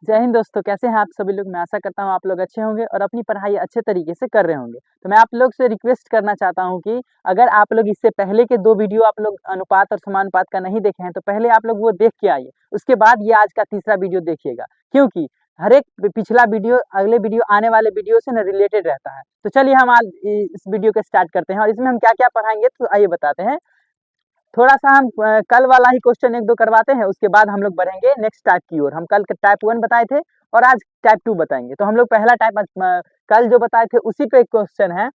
जय हिंद दोस्तों, कैसे हैं आप सभी लोग। मैं आशा करता हूं आप लोग अच्छे होंगे और अपनी पढ़ाई अच्छे तरीके से कर रहे होंगे। तो मैं आप लोग से रिक्वेस्ट करना चाहता हूं कि अगर आप लोग इससे पहले के 2 वीडियो आप लोग अनुपात और समानुपात का नहीं देखे हैं तो पहले आप लोग वो देख के आइए, उसके बाद ये आज का तीसरा वीडियो देखिएगा, क्योंकि हर एक पिछला वीडियो अगले वीडियो आने वाले वीडियो से न रिलेटेड रहता है। तो चलिए हम आज इस वीडियो को स्टार्ट करते हैं और इसमें हम क्या क्या पढ़ाएंगे तो आइए बताते हैं। थोड़ा सा हम कल वाला ही क्वेश्चन 1-2 करवाते हैं, उसके बाद हम लोग बढ़ेंगे नेक्स्ट टाइप की ओर। हम कल टाइप 1 बताए थे और आज टाइप 2 बताएंगे। तो हम लोग पहला टाइप कल जो बताए थे उसी पे एक क्वेश्चन है।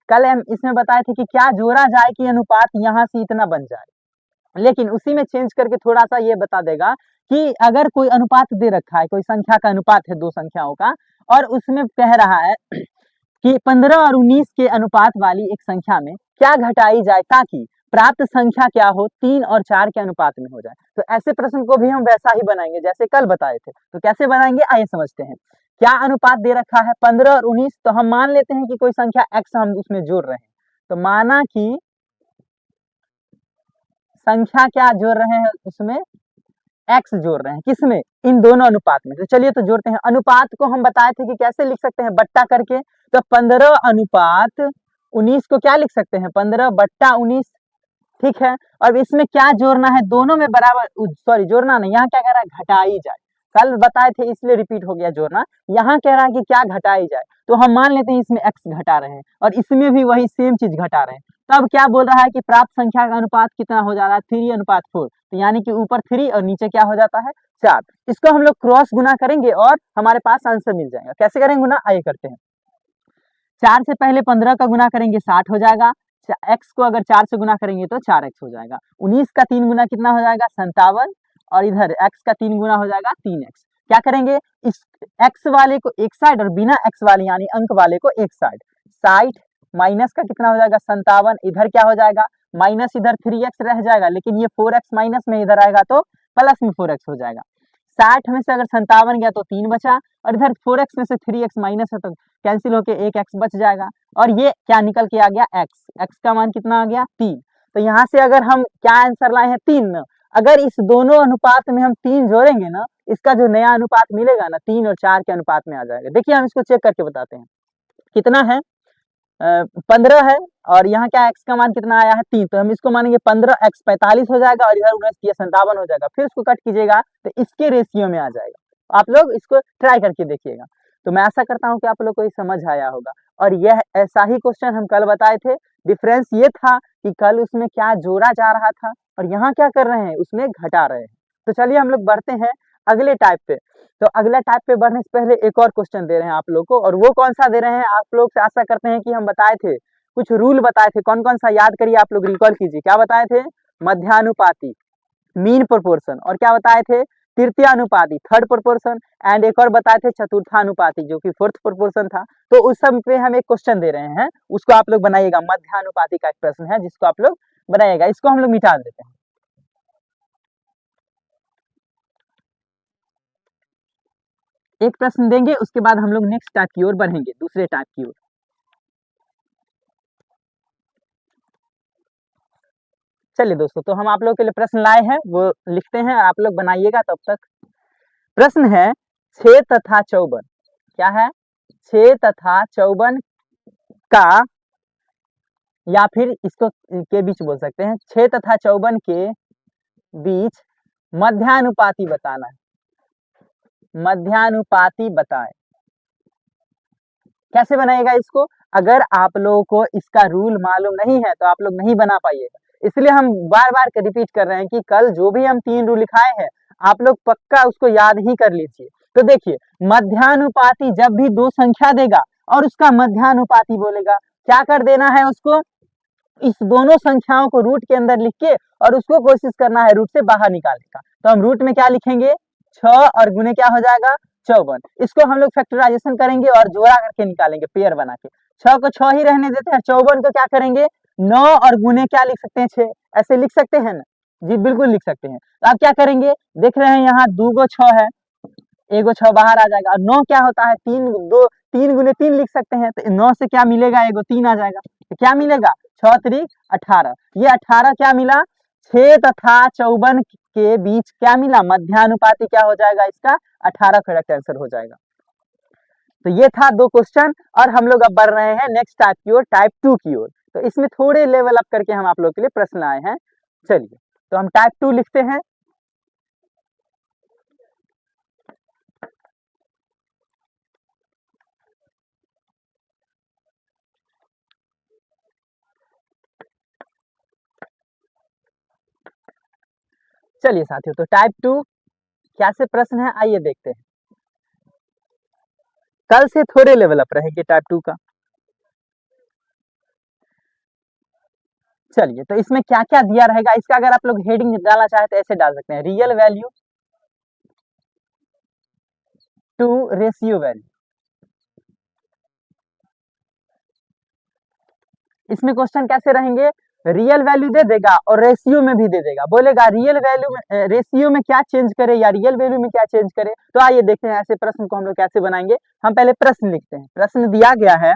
कल हम इसमें बताए थे कि क्या जोड़ा जाए कि अनुपात यहाँ से इतना बन जाए, लेकिन उसी में चेंज करके थोड़ा सा ये बता देगा कि अगर कोई अनुपात दे रखा है, कोई संख्या का अनुपात है 2 संख्याओं का, और उसमें कह रहा है कि 15 और 19 के अनुपात वाली एक संख्या में क्या घटाई जाए ताकि प्राप्त संख्या क्या हो 3 और 4 के अनुपात में हो जाए। तो ऐसे प्रश्न को भी हम वैसा ही बनाएंगे जैसे कल बताए थे। तो कैसे बनाएंगे आइए समझते हैं। क्या अनुपात दे रखा है 15 और 19, तो हम मान लेते हैं कि कोई संख्या x हम उसमें जोड़ रहे हैं। तो माना कि संख्या क्या जोड़ रहे हैं, उसमें x जोड़ रहे हैं, किसमें, इन दोनों अनुपात में। तो चलिए तो जोड़ते हैं। अनुपात को हम बताए थे कि कैसे लिख सकते हैं, बट्टा करके। तो 15 अनुपात 19 को क्या लिख सकते हैं, 15 बट्टा 19, ठीक है। और इसमें क्या जोड़ना है, दोनों में बराबर, सॉरी जोड़ना नहीं, यहाँ क्या कह रहा है, घटाई जाए। कल बताए थे इसलिए रिपीट हो गया जोड़ना। यहाँ कह रहा है कि क्या घटाई जाए, तो हम मान लेते हैं इसमें x घटा रहे हैं और इसमें भी वही सेम चीज घटा रहे हैं। तब क्या बोल रहा है कि प्राप्त संख्या का अनुपात कितना हो जा रहा है, 3:4। तो यानी कि ऊपर 3 और नीचे क्या हो जाता है, 4। इसको हम लोग क्रॉस गुना करेंगे और हमारे पास आंसर मिल जाएगा। कैसे करेंगे गुना, आइए करते हैं। 4 से पहले 15 का गुना करेंगे 60 हो जाएगा। x को अगर 4 से गुना करेंगे तो 4x हो जाएगा। 19 का 3 गुना कितना हो जाएगा, 57। और इधर x का 3 गुना हो जाएगा 3x। क्या करेंगे, इस x वाले को एक साइड और बिना x वाले यानी अंक वाले को एक साइड। 60 माइनस का कितना हो जाएगा, 57। इधर क्या हो जाएगा, माइनस, इधर 3x रह जाएगा, लेकिन ये 4x माइनस में इधर आएगा तो प्लस में 4x हो जाएगा। 60 में से अगर 57 गया तो 3 बचा, और इधर 4x में से 3x माइनस है तो कैंसिल होके 1x बच जाएगा। और ये क्या निकल के आ गया, x का मान कितना आ गया, 3। तो यहाँ से अगर हम क्या आंसर लाए हैं, 3। अगर इस दोनों अनुपात में हम 3 जोड़ेंगे ना, इसका जो नया अनुपात मिलेगा ना, 3 और 4 के अनुपात में आ जाएगा। देखिए हम इसको चेक करके बताते हैं। कितना है, 15 है, और यहाँ क्या x का मान कितना आया है, 3। तो हम इसको मानेंगे 15x 45 हो जाएगा, और इधर 19 57 हो जाएगा। फिर इसको कट कीजिएगा तो इसके रेशियो में आ जाएगा। आप लोग इसको ट्राई करके देखिएगा। तो मैं आशा करता हूँ कि आप लोग को ये समझ आया होगा। और यह ऐसा ही क्वेश्चन हम कल बताए थे। डिफरेंस ये था कि कल उसमें क्या जोड़ा जा रहा था और यहाँ क्या कर रहे हैं, उसमें घटा रहे हैं। तो चलिए हम लोग बढ़ते हैं अगले टाइप पे। तो अगला टाइप पे बढ़ने से पहले एक और क्वेश्चन दे रहे हैं आप लोग को, और वो कौन सा दे रहे हैं, आप लोग से आशा करते हैं कि हम बताए थे कुछ रूल बताए थे। कौन कौन सा याद करिए, आप लोग रिकॉल कीजिए। क्या बताए थे, मध्यानुपाती, मीन प्रोपोर्शन, और क्या बताए थे, तृतीयानुपाती, थर्ड प्रोपोर्शन, एंड एक और बताए थे चतुर्थानुपाती जो कि फोर्थ प्रोपोर्शन था। तो उस सब पे हम एक क्वेश्चन दे रहे हैं, उसको आप लोग बनाइएगा। मध्यानुपाती का एक प्रश्न है जिसको आप लोग बनाइएगा। इसको हम लोग मिटा देते हैं। एक प्रश्न देंगे, उसके बाद हम लोग नेक्स्ट टाइप की ओर बढ़ेंगे, दूसरे टाइप की ओर। चलिए दोस्तों, तो हम आप लोग के लिए प्रश्न लाए हैं, वो लिखते हैं और आप लोग बनाइएगा तब तक। प्रश्न है 6 तथा 54। क्या है, 6 तथा 54 का, या फिर इसको के बीच बोल सकते हैं, 6 तथा 54 के बीच मध्यानुपाती बताना है। मध्यानुपाती बताए, कैसे बनाएगा इसको। अगर आप लोगों को इसका रूल मालूम नहीं है तो आप लोग नहीं बना पाइएगा, इसलिए हम बार बार रिपीट कर रहे हैं कि कल जो भी हम 3 रूल लिखाए हैं आप लोग पक्का उसको याद ही कर लीजिए। तो देखिए, मध्यानुपाती जब भी 2 संख्या देगा और उसका मध्यानुपाती बोलेगा, क्या कर देना है उसको, इस दोनों संख्याओं को रूट के अंदर लिख के और उसको कोशिश करना है रूट से बाहर निकालने का। तो हम रूट में क्या लिखेंगे, 6 और गुने क्या हो जाएगा, 54। इसको हम लोग फैक्टराइजेशन करेंगे और जोड़ा करके निकालेंगे, पेयर बना के। 6 को 6 ही रहने देते हैं, 54 को क्या करेंगे, 9 और गुने क्या लिख सकते हैं, 6। ऐसे लिख सकते हैं ना, जी बिल्कुल लिख सकते हैं। तो आप क्या करेंगे, देख रहे हैं यहाँ 2 गो 6 है, 1 गो 6 बाहर आ जाएगा, और 9 क्या होता है, 3 गुने 3 लिख सकते हैं। तो 9 से क्या मिलेगा, 1 गो 3 आ जाएगा। तो क्या मिलेगा, 6 3 18। ये 18 क्या मिला, 6 तथा 54 के बीच क्या मिला, मध्यानुपाती क्या हो जाएगा इसका, 18 करेक्ट आंसर हो जाएगा। तो ये था 2 क्वेश्चन, और हम लोग अब बढ़ रहे हैं नेक्स्ट टाइप की ओर, टाइप 2 की ओर। तो इसमें थोड़े लेवल अप करके हम आप लोग के लिए प्रश्न आए हैं। चलिए तो हम टाइप 2 लिखते हैं। चलिए साथियों, तो टाइप 2 क्या से प्रश्न है, आइए देखते हैं। कल से थोड़े लेवल अप रहेंगे टाइप 2 का। चलिए तो इसमें क्या क्या दिया रहेगा, इसका अगर आप लोग हेडिंग डालना चाहे तो ऐसे डाल सकते हैं, real value to ratio value. इसमें क्वेश्चन कैसे रहेंगे, रियल वैल्यू दे देगा और रेशियो में भी दे देगा, बोलेगा रियल वैल्यू में रेशियो में क्या चेंज करे या रियल वैल्यू में क्या चेंज करे। तो आइए देखते हैं ऐसे प्रश्न को हम लोग कैसे बनाएंगे। हम पहले प्रश्न लिखते हैं, प्रश्न दिया गया है।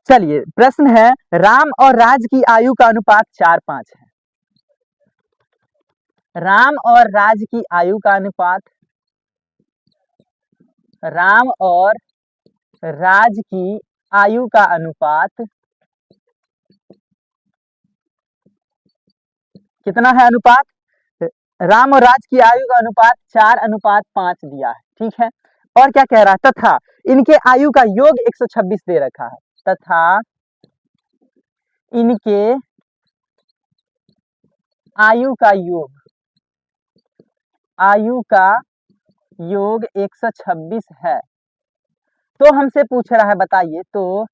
चलिए प्रश्न है, राम और राज की आयु का अनुपात 4:5 है। राम और राज की आयु का अनुपात, राम और राज की आयु का अनुपात कितना है, अनुपात, राम और राज की आयु का अनुपात 4:5 दिया है, ठीक है। और क्या कह रहा है, तथा इनके आयु का योग 126 दे रखा है, तथा इनके आयु का योग, आयु का योग 126 है। तो हमसे पूछ रहा है, बताइए तो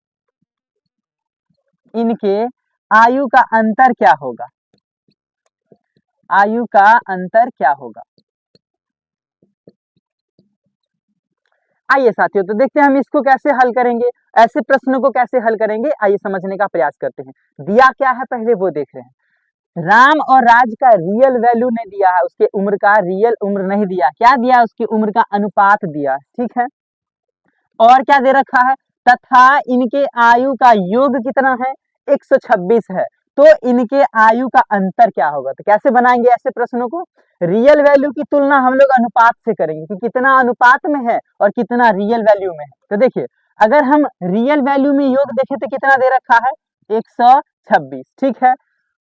इनके आयु का अंतर क्या होगा, आयु का अंतर क्या होगा। आइए साथियों, तो देखते हैं हम इसको कैसे हल करेंगे, ऐसे प्रश्नों को कैसे हल करेंगे, आइए समझने का प्रयास करते हैं। दिया क्या है पहले वो देख रहे हैं। राम और राज का रियल वैल्यू नहीं दिया है, उसके उम्र का रियल उम्र नहीं दिया, क्या दिया, उसकी उम्र का अनुपात दिया, ठीक है। और क्या दे रखा है, तथा इनके आयु का योग कितना है, 126 है। तो इनके आयु का अंतर क्या होगा। तो कैसे बनाएंगे ऐसे प्रश्नों को, रियल वैल्यू की तुलना हम लोग अनुपात से करेंगे कि कितना अनुपात में है और कितना रियल वैल्यू में है। तो देखिए अगर हम रियल वैल्यू में योग देखें तो कितना दे रखा है, 126, ठीक है।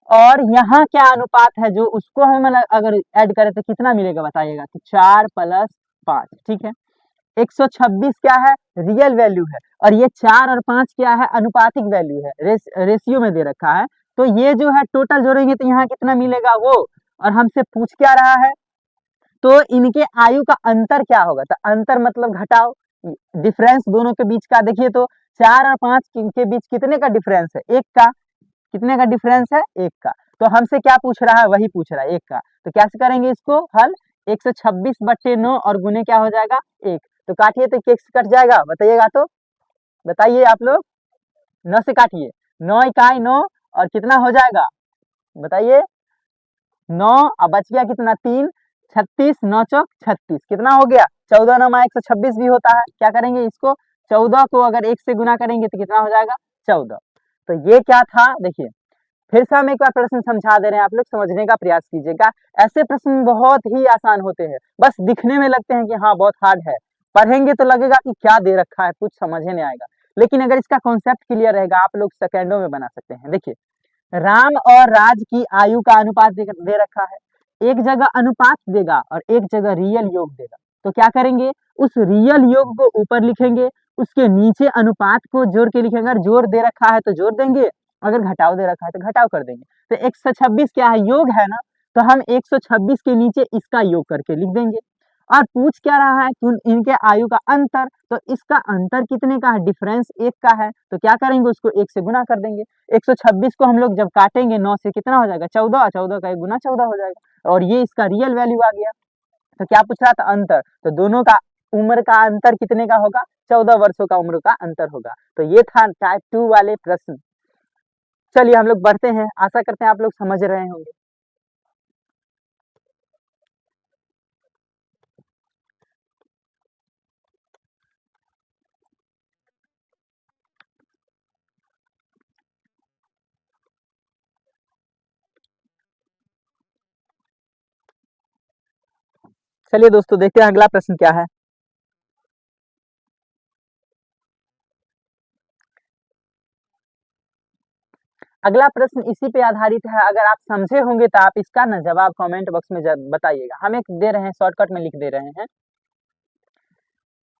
और यहाँ क्या अनुपात है जो उसको हम अगर ऐड करें तो कितना मिलेगा बताइएगा, तो 4 + 5, ठीक है। 126 क्या है, रियल वैल्यू है, और ये 4 और 5 क्या है, अनुपातिक वैल्यू है, रेशियो में दे रखा है। तो ये जो है टोटल जोड़ेंगे तो यहाँ कितना मिलेगा वो, और हमसे पूछ क्या रहा है, तो इनके आयु का अंतर क्या होगा। तो अंतर मतलब घटाओ, डिफरेंस दोनों के बीच का, देखिए तो 4 और 5 के बीच कितने का डिफरेंस है, एक का, कितने का डिफरेंस है, एक का। तो हमसे क्या पूछ रहा है, वही पूछ रहा है, एक का। तो कैसे करेंगे इसको हल, 126/9 और गुने क्या हो जाएगा, एक। तो काटिए तो एक से कट जाएगा, बताइएगा तो, बताइए आप लोग, 9 से काटिए, 9 इकाई 9, और कितना हो जाएगा बताइए, 9, अब बच गया कितना, 3, 36, 9 चौक 36, कितना हो गया, 14 9 126 भी होता है। क्या करेंगे इसको, 14 को अगर 1 से गुना करेंगे तो कितना हो जाएगा, 14। तो ये क्या था, देखिए फिर से हम एक बार प्रश्न समझा दे रहे हैं, आप लोग समझने का प्रयास कीजिएगा। ऐसे प्रश्न बहुत ही आसान होते हैं, बस दिखने में लगते हैं कि हाँ बहुत हार्ड है, पढ़ेंगे तो लगेगा कि क्या दे रखा है, कुछ समझ ही नहीं आएगा। लेकिन अगर इसका कॉन्सेप्ट क्लियर रहेगा आप लोग सेकेंडों में बना सकते हैं। देखिए राम और राज की आयु का अनुपात दे रखा है, एक जगह अनुपात देगा और एक जगह रियल योग देगा। तो क्या करेंगे, उस रियल योग को ऊपर लिखेंगे, उसके नीचे अनुपात को जोड़ के लिखेंगे। अगर जोड़ दे रखा है तो जोड़ देंगे, अगर घटाव दे रखा है तो घटाव कर देंगे। तो 126 क्या है, योग है ना, तो हम 126 के नीचे इसका योग करके लिख देंगे। और पूछ क्या रहा है कि इनके आयु का अंतर, तो इसका अंतर कितने का है, डिफरेंस एक का है। तो क्या करेंगे, उसको एक से गुना कर देंगे। 126 को हम लोग जब काटेंगे 9 से कितना हो जाएगा, 14, 14 का 1 गुना 14 हो जाएगा, और ये इसका रियल वैल्यू आ गया। तो क्या पूछ रहा था, अंतर, तो दोनों का उम्र का अंतर कितने का होगा, 14 वर्षों का उम्र का अंतर होगा। तो ये था टाइप 2 वाले प्रश्न। चलिए हम लोग बढ़ते हैं, आशा करते हैं आप लोग समझ रहे होंगे। चलिए दोस्तों देखते हैं अगला प्रश्न क्या है। अगला प्रश्न इसी पे आधारित है, अगर आप समझे होंगे तो आप इसका ना जवाब कमेंट बॉक्स में बताइएगा। हम एक दे रहे हैं, शॉर्टकट में लिख दे रहे हैं।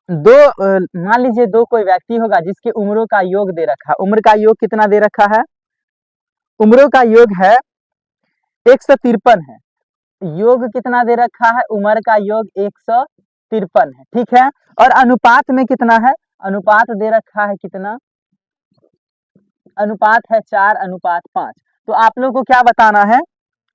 मान लीजिए दो कोई व्यक्ति होगा जिसकी उम्रों का योग दे रखा है। उम्र का योग कितना दे रखा है? उम्रों का योग है 153 है। योग कितना दे रखा है? उम्र का योग 153 है, ठीक है। और अनुपात में कितना है? अनुपात दे रखा है कितना? अनुपात है 4:5। तो आप लोग को क्या बताना है?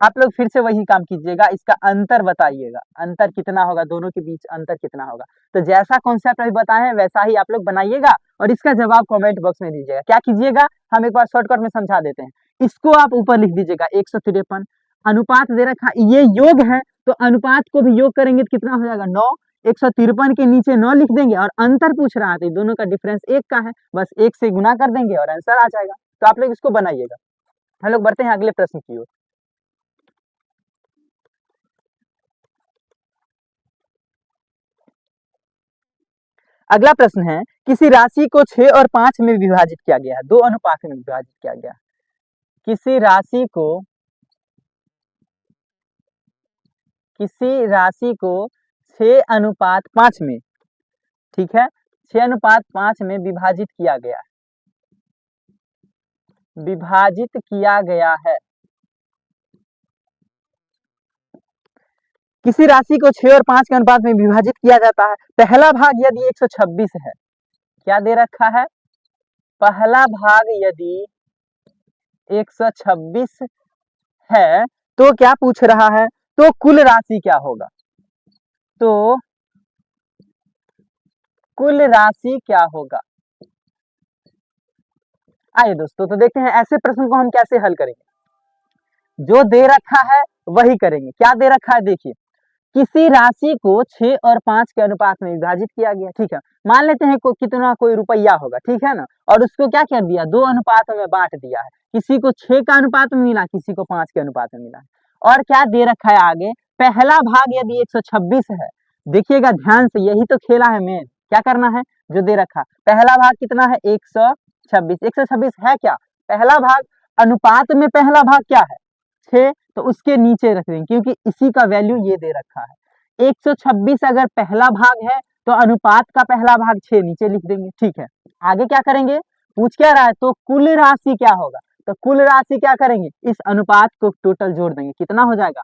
आप लोग फिर से वही काम कीजिएगा, इसका अंतर बताइएगा। अंतर कितना होगा, दोनों के बीच अंतर कितना होगा। तो जैसा कॉन्सेप्ट अभी बताए हैं वैसा ही आप लोग बनाइएगा और इसका जवाब कमेंट बॉक्स में दीजिएगा। क्या कीजिएगा, हम एक बार शॉर्टकट में समझा देते हैं। इसको आप ऊपर लिख दीजिएगा 153। अनुपात दे रखा, ये योग है तो अनुपात को भी योग करेंगे तो कितना हो जाएगा? 9। 153 के नीचे 9 लिख देंगे और अंतर पूछ रहा है तो दोनों का डिफरेंस 1 का है, बस 1 से गुना कर देंगे और आंसर आ जाएगा। तो आप लोग इसको बनाइएगा। हम लोग बढ़ते हैं अगले प्रश्न की ओर। अगला प्रश्न है, किसी राशि को 6 और 5 में विभाजित किया गया है, 2 अनुपात में विभाजित किया गया है। किसी राशि को 6:5 में, ठीक है, 6:5 में विभाजित किया गया है। विभाजित किया गया है। किसी राशि को 6 और 5 के अनुपात में विभाजित किया जाता है। पहला भाग यदि 126 है, क्या दे रखा है? पहला भाग यदि 126 है तो क्या पूछ रहा है? तो कुल राशि क्या होगा? तो कुल राशि क्या होगा? आइए दोस्तों तो देखते हैं ऐसे प्रश्न को हम कैसे हल करेंगे। जो दे रखा है वही करेंगे। क्या दे रखा है? देखिए, किसी राशि को 6 और 5 के अनुपात में विभाजित किया गया, ठीक है। मान लेते हैं कितना कोई रुपया होगा, ठीक है ना, और उसको क्या कर दिया? 2 अनुपातों में बांट दिया है। किसी को 6 का अनुपात में मिला, किसी को 5 के अनुपात में मिला है। और क्या दे रखा है आगे? पहला भाग यदि 126 है, देखिएगा ध्यान से, यही तो खेला है मेन। क्या करना है? जो दे रखा पहला भाग कितना है? 126। 126 है क्या? पहला भाग। अनुपात में पहला भाग क्या है? 6, तो उसके नीचे रख देंगे क्योंकि इसी का वैल्यू ये दे रखा है। 126 अगर पहला भाग है तो अनुपात का पहला भाग 6 नीचे लिख देंगे, ठीक है। आगे क्या करेंगे? पूछ क्या रहा है? तो कुल राशि क्या होगा? तो कुल राशि क्या करेंगे? इस अनुपात को टोटल जोड़ देंगे। कितना हो जाएगा?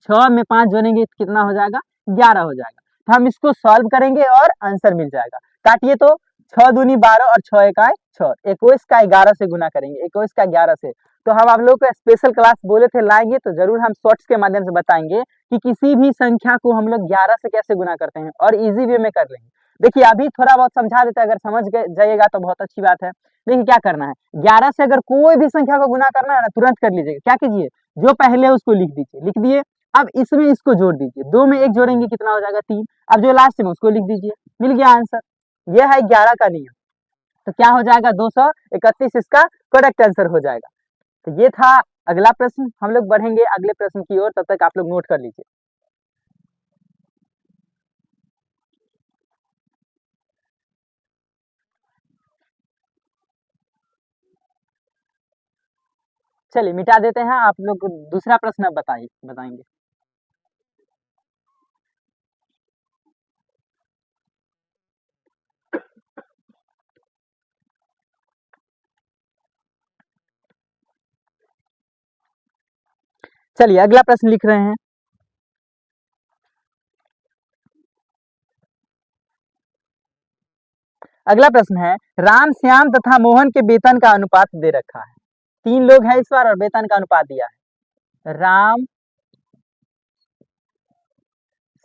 6 में 5 जोड़ेंगे तो कितना हो जाएगा? 11 हो जाएगा। तो हम इसको सॉल्व करेंगे और आंसर मिल जाएगा। काटिए तो 6 दूनी 12 और 6 एकाई 6, 21 का 11 से गुना करेंगे, 21 का 11 से। तो हम आप लोग को स्पेशल क्लास बोले थे लाएंगे, तो जरूर हम शॉर्ट्स के माध्यम से बताएंगे कि किसी भी संख्या को हम लोग 11 से कैसे गुना करते हैं और इजी वे में कर लेंगे। देखिए अभी थोड़ा बहुत समझा देते हैं, अगर समझ जाइएगा तो बहुत अच्छी बात है। देखिए क्या करना है, 11 से अगर कोई भी संख्या को गुना करना है ना, तुरंत कर लीजिएगा। क्या कीजिए? जो पहले है उसको लिख दीजिए, लिख दिए। अब इसमें इसको जोड़ दीजिए, 2 में 1 जोड़ेंगे कितना हो जाएगा? 3। अब जो लास्ट में उसको लिख दीजिए, मिल गया आंसर। यह है 11 का नियम। तो क्या हो जाएगा? 231 इसका करेक्ट आंसर हो जाएगा। तो ये था अगला प्रश्न। हम लोग बढ़ेंगे अगले प्रश्न की ओर, तब तक आप लोग नोट कर लीजिए। चलिए मिटा देते हैं, आप लोग दूसरा प्रश्न अब बताएंगे। चलिए अगला प्रश्न लिख रहे हैं। अगला प्रश्न है, राम श्याम तथा मोहन के वेतन का अनुपात दे रखा है। 3 लोग हैं इस बार और वेतन का अनुपात दिया है। राम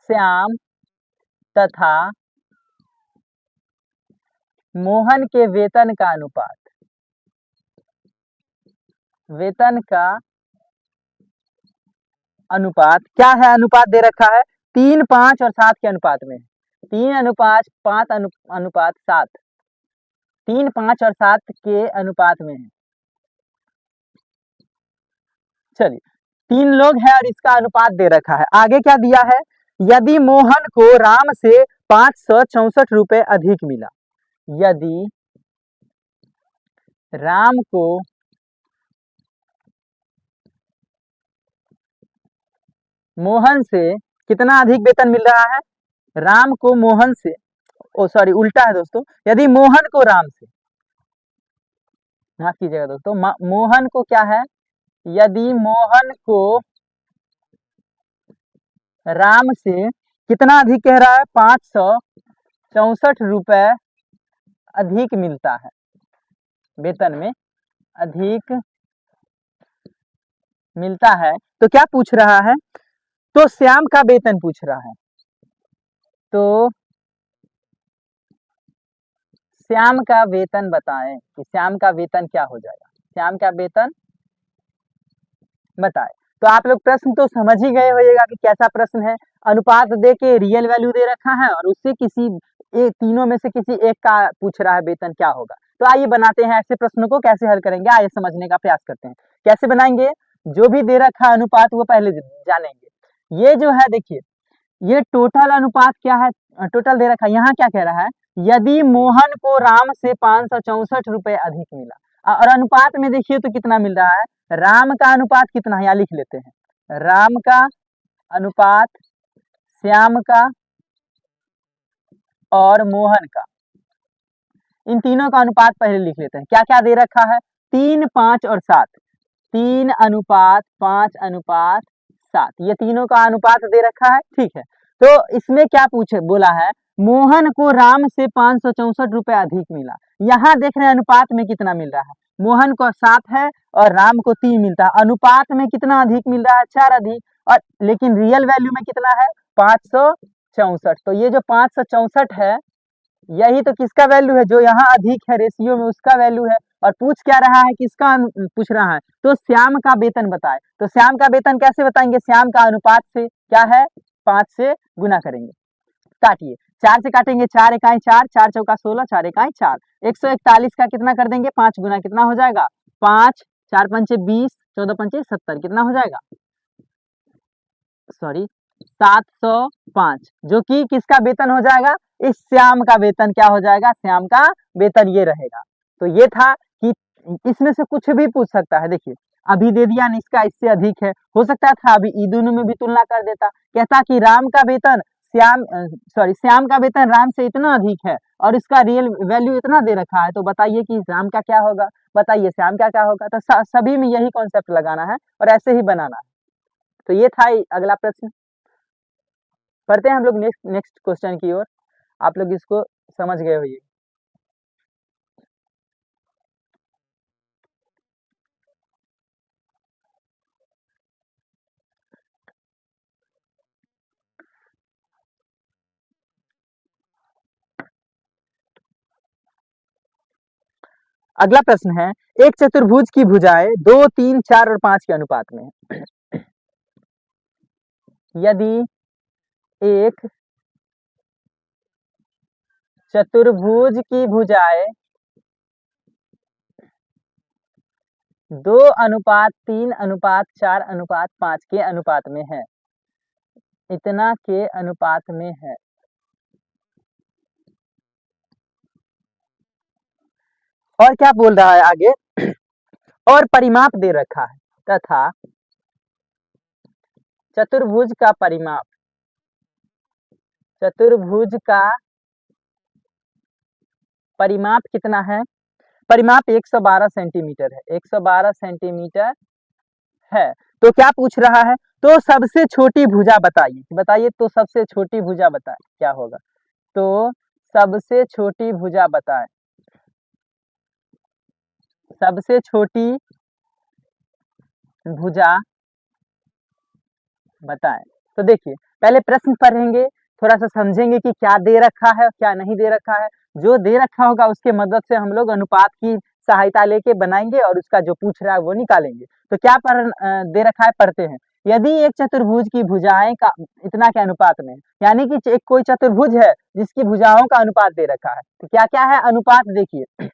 श्याम तथा मोहन के वेतन का अनुपात, वेतन का अनुपात क्या है? अनुपात दे रखा है 3, 5 और 7 के अनुपात में। 3 अनुपात 5 अनुपात 7, 3, 5 और 7 के अनुपात में है। चलिए 3 लोग हैं और इसका अनुपात दे रखा है। आगे क्या दिया है? यदि मोहन को राम से 564 रुपए अधिक मिला, यदि राम को मोहन से कितना अधिक वेतन मिल रहा है, राम को मोहन से, सॉरी उल्टा है दोस्तों, यदि मोहन को राम से, माफ कीजिएगा दोस्तों, मोहन को क्या है, यदि मोहन को राम से कितना अधिक कह रहा है, 564 रुपए अधिक मिलता है, वेतन में अधिक मिलता है, तो क्या पूछ रहा है, तो श्याम का वेतन पूछ रहा है, तो श्याम का वेतन बताएं कि श्याम का वेतन क्या हो जाएगा, श्याम का वेतन बताएं। तो आप लोग प्रश्न तो समझ ही गए होइएगा कि कैसा प्रश्न है, अनुपात दे के रियल वैल्यू दे रखा है और उससे किसी तीनों में से किसी एक का पूछ रहा है वेतन क्या होगा। तो आइए बनाते हैं ऐसे प्रश्नों को, कैसे हल करेंगे आइए समझने का प्रयास करते हैं। कैसे बनाएंगे, जो भी दे रखा है अनुपात वो पहले जानेंगे। ये जो है देखिए, ये टोटल अनुपात क्या है, टोटल दे रखा है, यहाँ क्या कह रहा है, यदि मोहन को राम से 564 रुपए अधिक मिला, और अनुपात में देखिए तो कितना मिल रहा है, राम का अनुपात कितना है, यहाँ लिख लेते हैं, राम का अनुपात श्याम का और मोहन का, इन तीनों का अनुपात पहले लिख लेते हैं। क्या क्या दे रखा है, 3, 5 और 7, 3 अनुपात 5 अनुपात 7, ये तीनों का अनुपात दे रखा है, ठीक है। तो इसमें क्या पूछे, बोला है मोहन को राम से 564 रुपए अधिक मिला, यहाँ देख रहे हैं अनुपात में कितना मिल रहा है, मोहन को 7 है और राम को 3 मिलता है, अनुपात में कितना अधिक मिल रहा है, 4 अधिक, और लेकिन रियल वैल्यू में कितना है, 564। तो ये जो 564 है यही तो किसका वैल्यू है, जो यहाँ अधिक है रेशियो में उसका वैल्यू है, और पूछ क्या रहा है, किसका पूछ रहा है, तो श्याम का वेतन बताए। तो श्याम का वेतन कैसे बताएंगे, श्याम का अनुपात से क्या है, 5 से गुना करेंगे, काटिए, 4 से काटेंगे, 4 इकाई 4, 4 चौका 16, 4 इकाई 4, 141 का कितना कर देंगे, 5 गुना कितना हो जाएगा, 5, 4 पंचे 20, 14 पंचे 70, कितना हो जाएगा, सॉरी 705, जो कि किसका वेतन हो जाएगा, इस श्याम का वेतन क्या हो जाएगा, श्याम का वेतन ये रहेगा। तो ये था कि इसमें से कुछ भी पूछ सकता है, देखिए अभी दे दिया इसका इससे अधिक है, हो सकता था अभी ई दोनों में भी तुलना कर देता, कहता कि राम का वेतन श्याम का वेतन राम से इतना अधिक है और इसका रियल वैल्यू इतना दे रखा है, तो बताइए कि राम का क्या होगा, बताइए श्याम का क्या होगा। तो सभी में यही कॉन्सेप्ट लगाना है और ऐसे ही बनाना है। तो ये था अगला प्रश्न। पढ़ते हैं हम लोग नेक्स्ट क्वेश्चन की ओर, आप लोग इसको समझ गए होइए। अगला प्रश्न है, एक चतुर्भुज की भुजाएं 2, 3, 4 और 5 के अनुपात में है। यदि एक चतुर्भुज की भुजाएं 2 अनुपात 3 अनुपात 4 अनुपात 5 के अनुपात में है, इतना के अनुपात में है, और क्या बोल रहा है आगे, और परिमाप दे रखा है तथा चतुर्भुज का परिमाप, चतुर्भुज का परिमाप कितना है, परिमाप 112 सेंटीमीटर है, 112 सेंटीमीटर है। तो क्या पूछ रहा है, तो सबसे छोटी भुजा बताइए, बताइए तो सबसे छोटी भुजा बताए क्या होगा, तो सबसे छोटी भुजा बताए, सबसे छोटी भुजा बताएं। तो देखिए पहले प्रश्न पढ़ेंगे, थोड़ा सा समझेंगे कि क्या दे रखा है क्या नहीं दे रखा है, जो दे रखा होगा उसके मदद से हम लोग अनुपात की सहायता लेके बनाएंगे और उसका जो पूछ रहा है वो निकालेंगे। तो क्या दे रखा है, पढ़ते हैं। यदि एक चतुर्भुज की भुजाएं का इतना के अनुपात में, यानी कि एक कोई चतुर्भुज है जिसकी भुजाओं का अनुपात दे रखा है, तो क्या क्या है अनुपात, देखिए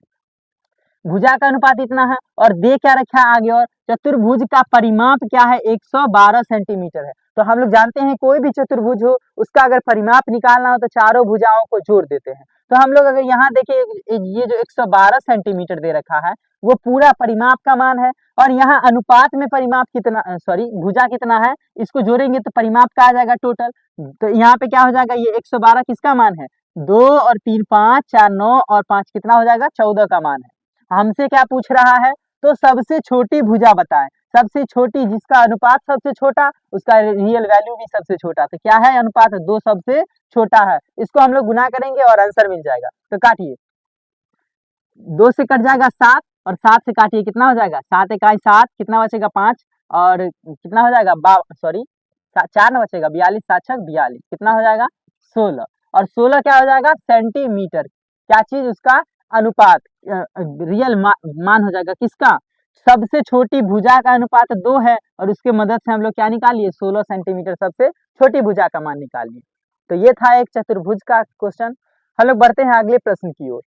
भुजा का अनुपात इतना है और दे क्या रखा है आगे, और चतुर्भुज का परिमाप क्या है, 112 सेंटीमीटर है। तो हम लोग जानते हैं कोई भी चतुर्भुज हो उसका अगर परिमाप निकालना हो तो चारों भुजाओं को जोड़ देते हैं। तो हम लोग अगर यहाँ देखिए ये जो 112 सेंटीमीटर दे रखा है वो पूरा परिमाप का मान है, और यहाँ अनुपात में परिमाप कितना सॉरी भुजा कितना है इसको जोड़ेंगे तो परिमाप का आ जाएगा टोटल। तो यहाँ पे क्या हो जाएगा, ये 112 किसका मान है, 2 और 3 5 4 9 और 5 कितना हो जाएगा 14 का मान है। हमसे क्या पूछ रहा है, तो सबसे छोटी भुजा बताएं, सबसे छोटी जिसका अनुपात सबसे छोटा उसका रियल वैल्यू भी सबसे छोटा। तो क्या है अनुपात 2 सबसे छोटा है, इसको हम लोग गुना करेंगे और आंसर मिल जाएगा। तो काटिए, 2 से कट जाएगा 7 और 7 से काटिए कितना हो जाएगा, 7 इकाई 7 कितना बचेगा 5 और कितना हो जाएगा सॉरी 4 ना बचेगा 42 7 छक 42 कितना हो जाएगा 16 और 16 क्या हो जाएगा सेंटीमीटर, क्या चीज उसका अनुपात रियल मान हो जाएगा किसका, सबसे छोटी भुजा का अनुपात 2 है और उसके मदद से हम लोग क्या निकालिए 16 सेंटीमीटर सबसे छोटी भुजा का मान निकालिए। तो ये था एक चतुर्भुज का क्वेश्चन। हम लोग बढ़ते हैं अगले प्रश्न की ओर।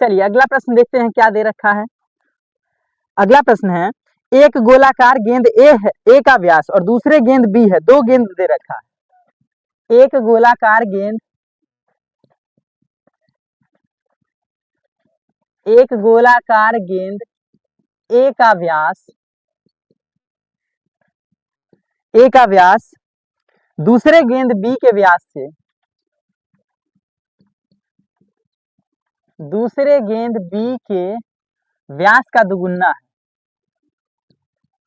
चलिए अगला प्रश्न देखते हैं क्या दे रखा है। अगला प्रश्न है, एक गोलाकार गेंद ए है, ए का व्यास और दूसरे गेंद बी है, दो गेंद दे रखा है। एक गोलाकार गेंद, एक गोलाकार गेंद ए का व्यास, ए का व्यास दूसरे गेंद बी के व्यास से, दूसरे गेंद बी के व्यास का दुगुना है,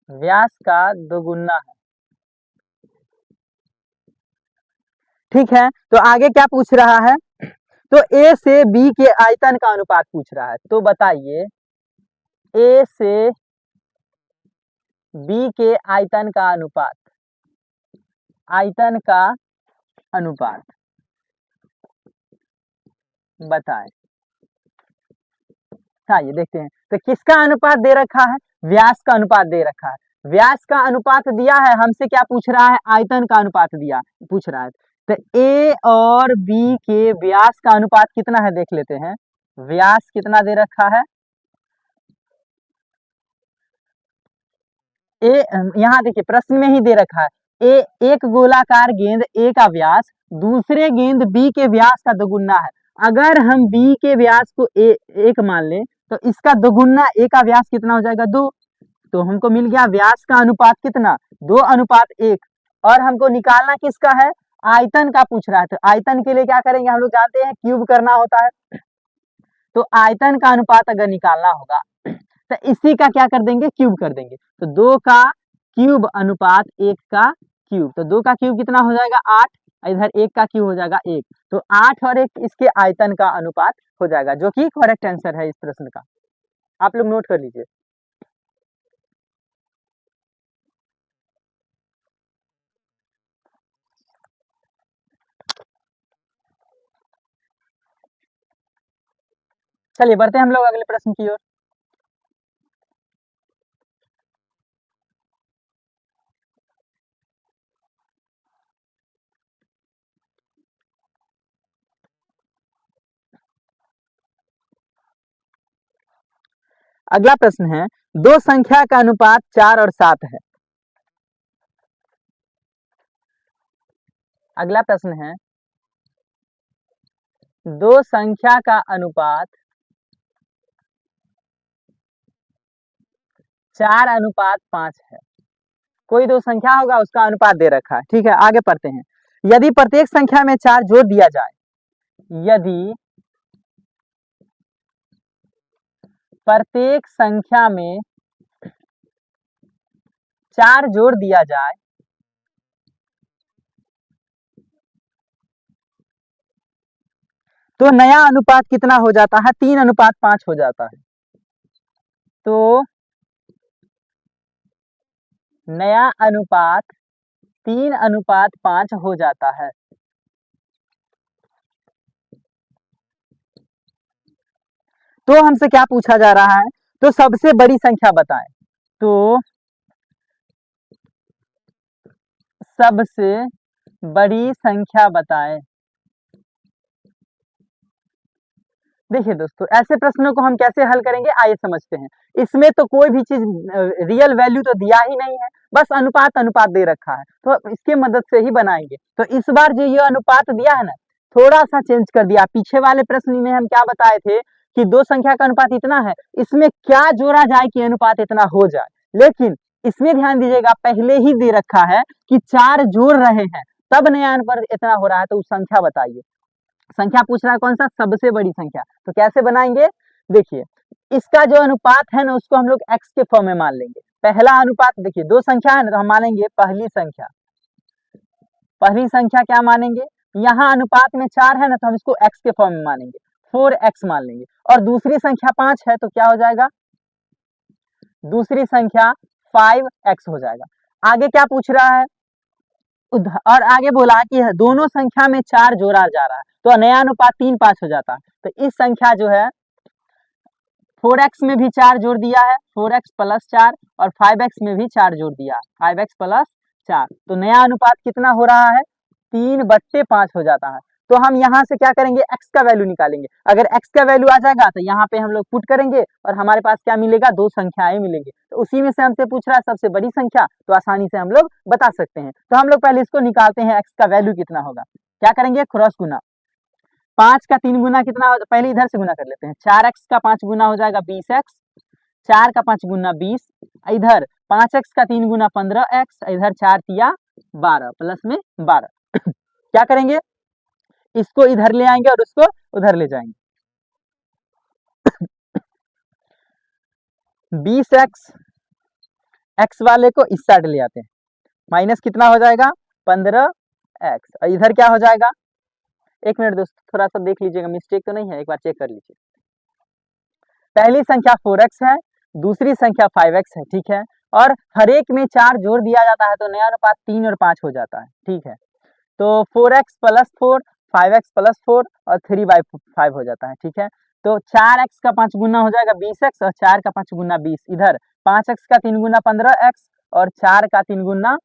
व्यास का दुगुना है। ठीक है, तो आगे क्या पूछ रहा है, तो ए से बी के आयतन का अनुपात पूछ रहा है। तो बताइए ए से बी के आयतन का अनुपात, आयतन का अनुपात बताएं। हाँ ये देखते हैं, तो किसका अनुपात दे रखा है, व्यास का अनुपात दे रखा है। व्यास का अनुपात दिया है, हमसे क्या पूछ रहा है, आयतन का अनुपात दिया पूछ रहा है। तो ए और बी के व्यास का अनुपात कितना है देख लेते हैं। व्यास कितना दे रखा है, ए यहाँ देखिए प्रश्न में ही दे रखा है, ए एक गोलाकार गेंद ए का व्यास दूसरे गेंद बी के व्यास का दोगुना है। अगर हम बी के व्यास को एक मान लें तो इसका दोगुना ए का व्यास कितना हो जाएगा 2, तो हमको मिल गया व्यास का अनुपात कितना 2:1। और हमको निकालना किसका है, आयतन का पूछ रहा है। तो आयतन के लिए क्या करेंगे, हम लोग जानते हैं क्यूब करना होता है। तो आयतन का अनुपात अगर निकालना होगा तो इसी का क्या कर देंगे, क्यूब कर देंगे। तो 2 का क्यूब अनुपात 1 का क्यूब, तो 2 का क्यूब कितना हो जाएगा 8, इधर 1 का क्यूब हो जाएगा 1, तो 8 और 1 इसके आयतन का अनुपात हो जाएगा, जो कि करेक्ट आंसर है इस प्रश्न का। आप लोग नोट कर लीजिए। चलिए बढ़ते हैं हम लोग अगले प्रश्न की ओर। अगला प्रश्न है, दो संख्या का अनुपात 4 और 7 है। अगला प्रश्न है, दो संख्या का अनुपात 4:5 है। कोई दो संख्या होगा उसका अनुपात दे रखा है। ठीक है, आगे पढ़ते हैं। यदि प्रत्येक संख्या में 4 जोड़ दिया जाए, यदि प्रत्येक संख्या में 4 जोड़ दिया जाए तो नया अनुपात कितना हो जाता है, 3:5 हो जाता है। तो नया अनुपात 3:5 हो जाता है। तो हमसे क्या पूछा जा रहा है, तो सबसे बड़ी संख्या बताएं। तो सबसे बड़ी संख्या बताएं। देखिए दोस्तों, ऐसे प्रश्नों को हम कैसे हल करेंगे, आइए समझते हैं। इसमें तो कोई भी चीज रियल वैल्यू तो दिया ही नहीं है, बस अनुपात अनुपात दे रखा है, तो इसके मदद से ही बनाएंगे। तो इस बार जो ये अनुपात दिया है ना, थोड़ा सा चेंज कर दिया। पीछे वाले प्रश्न में हम क्या बताए थे कि दो संख्या का अनुपात इतना है, इसमें क्या जोड़ा जाए कि अनुपात इतना हो जाए। लेकिन इसमें ध्यान दीजिएगा, पहले ही दे रखा है कि चार जोड़ रहे हैं तब नया अनुपात इतना हो रहा है, तो उस संख्या बताइए। संख्या पूछ रहा है कौन सा, सबसे बड़ी संख्या। तो कैसे बनाएंगे, देखिए इसका जो अनुपात है ना, उसको हम लोग x के फॉर्म में मान लेंगे। पहला अनुपात, देखिए दो संख्या है ना, तो हम मानेंगे पहली संख्या। पहली संख्या क्या मानेंगे, यहाँ अनुपात में 4 है ना, तो हम इसको x के फॉर्म में मानेंगे, 4x मान लेंगे। और दूसरी संख्या 5 है, तो क्या हो जाएगा, दूसरी संख्या 5x हो जाएगा। आगे क्या पूछ रहा है, और आगे बोला कि दोनों संख्या में 4 जोड़ा जा रहा है, तो नया अनुपात 3-5 हो जाता है। तो इस संख्या जो है 4x में भी 4 जोड़ दिया है, 4x प्लस 4, और 5x में भी 4 जोड़ दिया, 5x प्लस 4। तो नया अनुपात कितना हो रहा है, 3/5 हो जाता है। तो हम यहाँ से क्या करेंगे, x का वैल्यू निकालेंगे। अगर x का वैल्यू आ जाएगा तो यहाँ पे हम लोग पुट करेंगे और हमारे पास क्या मिलेगा, दो संख्याएं मिलेंगी। तो उसी में से हमसे पूछ रहा है सबसे बड़ी संख्या, तो आसानी से हम लोग बता सकते हैं। तो हम लोग पहले इसको निकालते हैं, x का वैल्यू कितना होगा। क्या करेंगे, क्रॉस गुना। 5 का 3 गुना कितना हो, पहले इधर से गुना कर लेते हैं। 4x का 5 गुना हो जाएगा 20x, 4 का 5 गुना 20, इधर 5x का 3 गुना 15x, इधर 4 तिया 12 प्लस में 12। क्या करेंगे, इसको इधर ले आएंगे और उसको उधर ले जाएंगे। 20x, x वाले को इस साइड ले आते हैं, माइनस कितना हो जाएगा, 15x, और इधर क्या हो जाएगा, एक मिनट दोस्तों थोड़ा सा देख लीजिएगा, मिस्टेक तो नहीं है, एक बार चेक कर लीजिए। पहली संख्या 4x है, दूसरी संख्या 5x है, ठीक है। और हर एक में 4 जोड़ दिया जाता है, तो नया अनुपात 3 और 5 हो जाता है, ठीक है। तो 4x प्लस 4, 5x प्लस 4 और 3/5 हो जाता है, ठीक है। तो 4x का 5 गुना हो जाएगा 20x, और 4 का 5 गुना 20, इधर 5x का 3 गुना 15x, और 4 का 3 गुना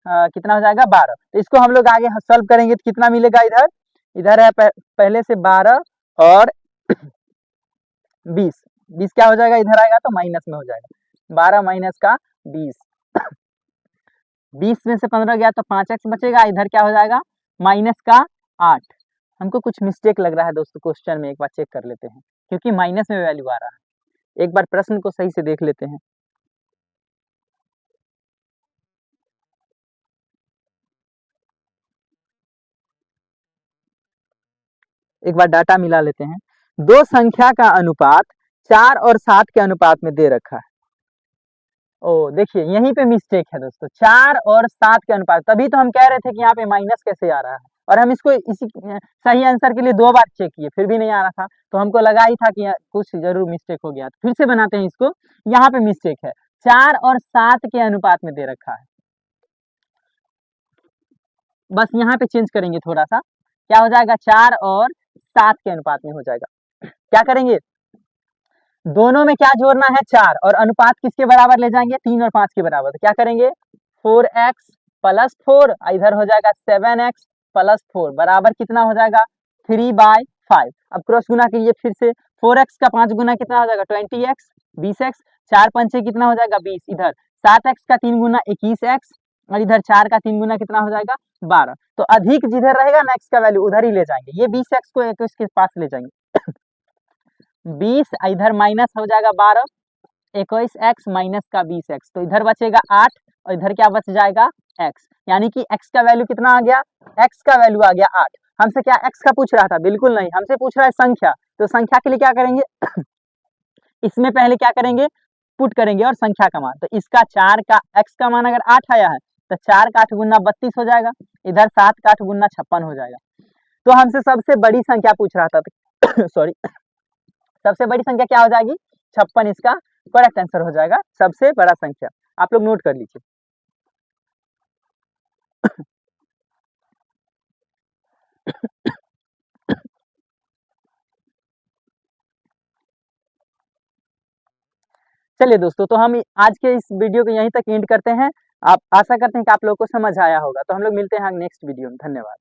कितना हो जाएगा, 12। तो इसको हम लोग आगे सॉल्व करेंगे तो कितना मिलेगा, इधर इधर है पहले से 12 और 20, 20 क्या हो जाएगा, इधर आएगा तो माइनस में हो जाएगा, 12 माइनस का 20, 20 में से 15 गया तो 5x बचेगा, इधर क्या हो जाएगा, माइनस का 8। हमको कुछ मिस्टेक लग रहा है दोस्तों क्वेश्चन में, एक बार चेक कर लेते हैं, क्योंकि माइनस में वैल्यू आ रहा है। एक बार प्रश्न को सही से देख लेते हैं। एक बार डाटा मिला लेते हैं। दो संख्या का अनुपात 4 और 7 के अनुपात में दे रखा है। ओ देखिए यहीं पे मिस्टेक है दोस्तों, 4 और 7 के अनुपात, तभी तो हम कह रहे थे कि यहाँ पे माइनस कैसे आ रहा है, और हम इसको इसी सही आंसर के लिए 2 बार चेक किए, फिर भी नहीं आ रहा था। तो हमको लगा ही था कि कुछ जरूर मिस्टेक हो गया, तो फिर से बनाते हैं इसको। यहाँ पे मिस्टेक है, 4 और 7 के अनुपात में दे रखा है, बस यहाँ पे चेंज करेंगे थोड़ा सा, क्या हो जाएगा, 4 और 7 के अनुपात में हो जाएगा। क्या करेंगे, दोनों में क्या जोड़ना है, 4, और अनुपात किसके बराबर ले जाएंगे, 3 और 5 के बराबर। तो क्या करेंगे, 4x प्लस 4, इधर हो जाएगा 7x प्लस 4 बराबर कितना हो जाएगा, 3/5। अब क्रॉस गुना कीजिए फिर से, 4x का 5 गुना कितना हो जाएगा, 20x, 20x, 4 पंचे कितना हो जाएगा, 20, इधर 7x का 3 गुना 21x, और इधर 4 का 3 गुना कितना हो जाएगा, 12। तो अधिक जिधर रहेगा ना x का वैल्यू, उधर ही ले जाएंगे। ये 20x को 21 के पास ले जाएंगे, 20, इधर माइनस हो जाएगा 12, 21x माइनस का 20x, तो इधर बचेगा 8, और इधर क्या बच जाएगा, x। यानी कि x का वैल्यू कितना आ गया, x का वैल्यू आ गया 8। हमसे क्या x का पूछ रहा था, बिल्कुल नहीं, हमसे पूछ रहा है संख्या। तो संख्या के लिए क्या करेंगे, इसमें पहले क्या करेंगे, पुट करेंगे और संख्या का मान। तो इसका 4 का x का मान अगर 8 आया है, तो 4 का 8 गुना 32 हो जाएगा, इधर 7 का 8 गुना 56 हो जाएगा। तो हमसे सबसे बड़ी संख्या पूछ रहा था सॉरी, सबसे बड़ी संख्या क्या हो जाएगी, 56, इसका करेक्ट आंसर हो जाएगा, सबसे बड़ा संख्या। आप लोग नोट कर लीजिए। चलिए दोस्तों, तो हम आज के इस वीडियो को यहीं तक एंड करते हैं। आप आशा करते हैं कि आप लोगों को समझ आया होगा। तो हम लोग मिलते हैं नेक्स्ट वीडियो में। धन्यवाद।